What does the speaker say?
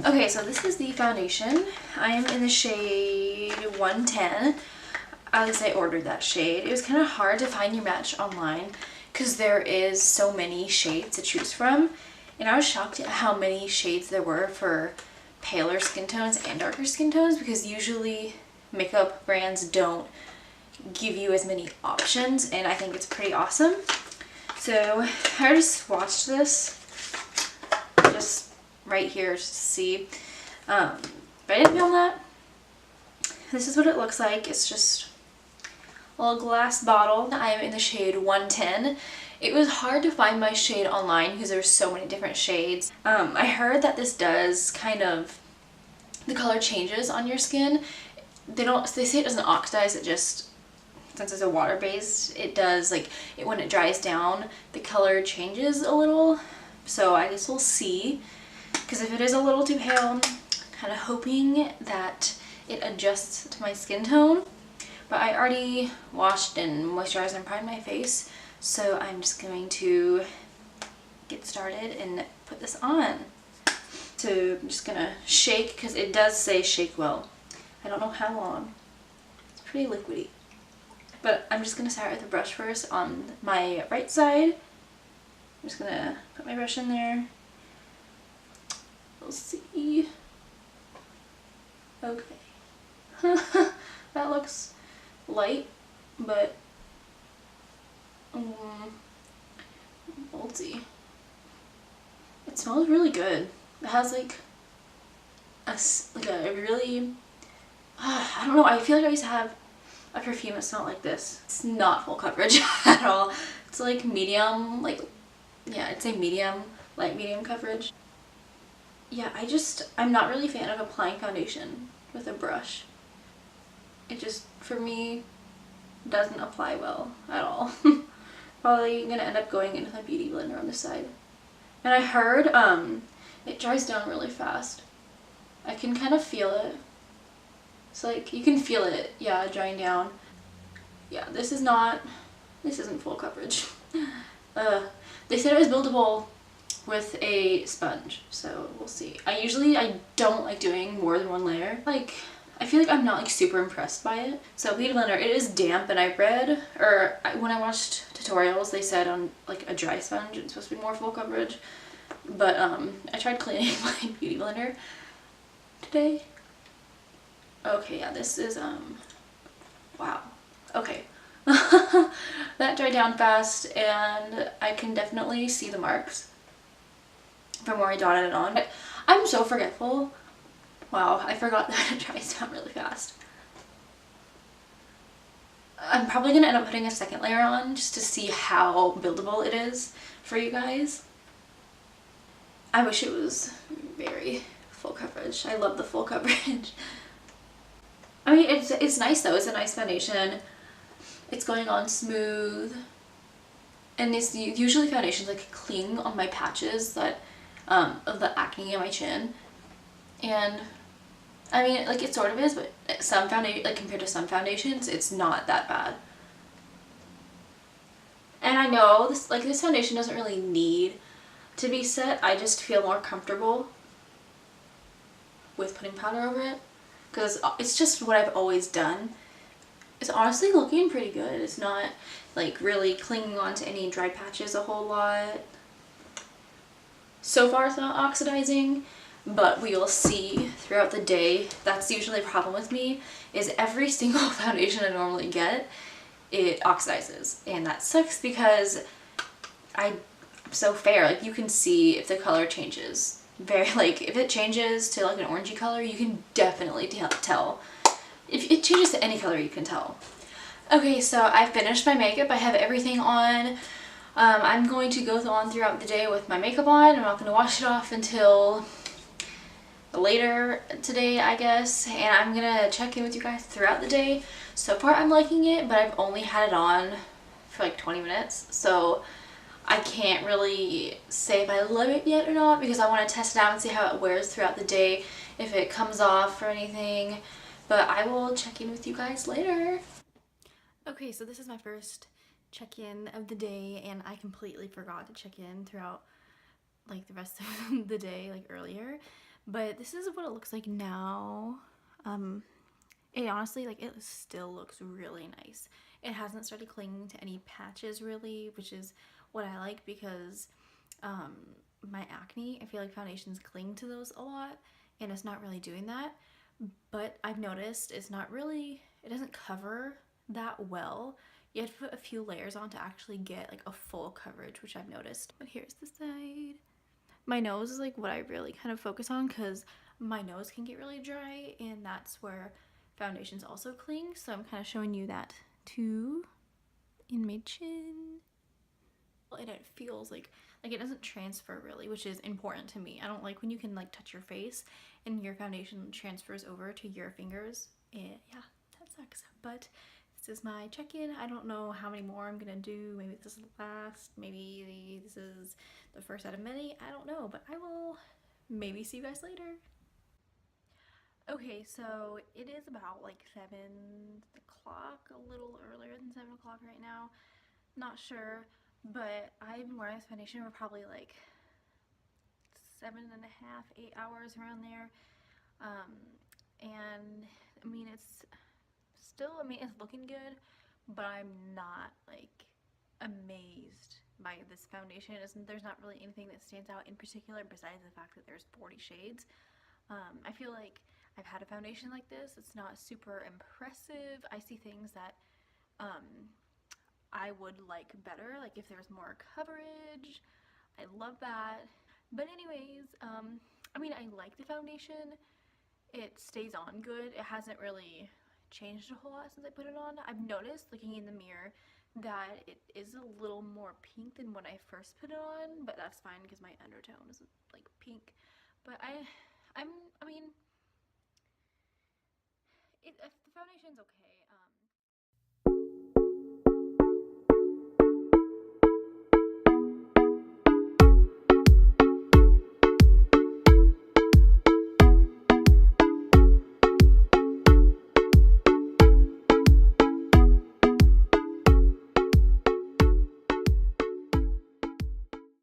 Okay, so this is the foundation. I am in the shade 110. At least I ordered that shade. It was kind of hard to find your match online because there is so many shades to choose from. And I was shocked at how many shades there were for paler skin tones and darker skin tones, because usually makeup brands don't give you as many options, and I think it's pretty awesome. So I already swatched this just right here just to see, but I didn't film that. This is what it looks like. It's just a little glass bottle. I am in the shade 110. It was hard to find my shade online because there's so many different shades. I heard that this does kind of, the color changes on your skin. They say it doesn't oxidize, it just, since it's a water based, it does, like, when it dries down, the color changes a little. So I guess we'll see, because if it is a little too pale, I'm kind of hoping that it adjusts to my skin tone. But I already washed and moisturized and primed my face, so I'm just going to get started and put this on. So I'm just gonna shake, because it does say shake well. I don't know how long. It's pretty liquidy. But I'm just gonna start with the brush first on my right side. I'm just gonna put my brush in there. We'll see. Okay. That looks light, but moldy. It smells really good. It has like a really, I don't know, I feel like I used to have a perfume that smelled like this. It's not full coverage at all. It's like medium, like, yeah, I'd say medium, light medium coverage. Yeah, I'm not really a fan of applying foundation with a brush. It just, for me, doesn't apply well at all. Probably gonna end up going in with my beauty blender on this side. And I heard it dries down really fast. I can kind of feel it. It's like, you can feel it, yeah, drying down. Yeah, this isn't full coverage. They said it was buildable with a sponge, so we'll see. I don't like doing more than one layer. Like, I feel like I'm not like super impressed by it. So beauty blender, it is damp, and I read, when I watched tutorials, they said on like a dry sponge it's supposed to be more full coverage. But I tried cleaning my beauty blender today. Okay, yeah, this is wow. Okay. That dried down fast, and I can definitely see the marks from where I dotted it on. But I'm so forgetful. Wow, I forgot that it dries down really fast. I'm probably gonna end up putting a second layer on just to see how buildable it is for you guys. I wish it was very full coverage. I love the full coverage. I mean, it's nice though. It's a nice foundation. It's going on smooth. And it's usually foundations like cling on my patches that of the acne in my chin. And I mean, like, it sort of is, but some foundation, like, compared to some foundations, it's not that bad. And I know this foundation doesn't really need to be set. I just feel more comfortable with putting powder over it, because it's just what I've always done. It's honestly looking pretty good. It's not like really clinging onto any dry patches a whole lot. So far it's not oxidizing, but we will see throughout the day. That's usually a problem with me, is every single foundation I normally get, it oxidizes. And that sucks because I'm so fair. Like, you can see if the color changes. Like, if it changes to like an orangey color, you can definitely tell. If it changes to any color, you can tell. Okay, so I finished my makeup. I have everything on. I'm going to go on throughout the day with my makeup on. I'm not going to wash it off until later today, I guess, and I'm gonna check in with you guys throughout the day. So far I'm liking it, but I've only had it on for like 20 minutes, so I can't really say if I love it yet or not, because I want to test it out and see how it wears throughout the day, if it comes off or anything. But I will check in with you guys later. Okay, so this is my first check-in of the day, and I completely forgot to check in throughout like the rest of the day, like earlier. But this is what it looks like now. It honestly, like, it still looks really nice. It hasn't started clinging to any patches really, which is what I like because my acne, I feel like foundations cling to those a lot, and it's not really doing that. But I've noticed it's not really, it doesn't cover that well. You have to put a few layers on to actually get like a full coverage, which I've noticed. But here's the side. My nose is like what I really kind of focus on because my nose can get really dry, and that's where foundations also cling. So I'm kind of showing you that too in my chin. And it feels like it doesn't transfer really, which is important to me. I don't like when you can like touch your face and your foundation transfers over to your fingers. And yeah, that sucks. But this is my check-in. I don't know how many more I'm gonna do. Maybe this is the last, maybe this is the first out of many. I don't know, but I will maybe see you guys later. Okay, so it is about like 7 o'clock, a little earlier than 7 o'clock right now. Not sure, but I've been wearing this foundation for probably like 7.5, 8 hours around there. And I mean, it's still, I mean, it's looking good, but I'm not like amazed by this foundation. There's not really anything that stands out in particular besides the fact that there's 40 shades. I feel like I've had a foundation like this. It's not super impressive. I see things that I would like better, like if there's more coverage. I love that. But anyways, I mean, I like the foundation. It stays on good. It hasn't really changed a whole lot since I put it on. I've noticed looking in the mirror that it is a little more pink than when I first put it on, but that's fine because my undertone is like pink. But I mean, the foundation's okay.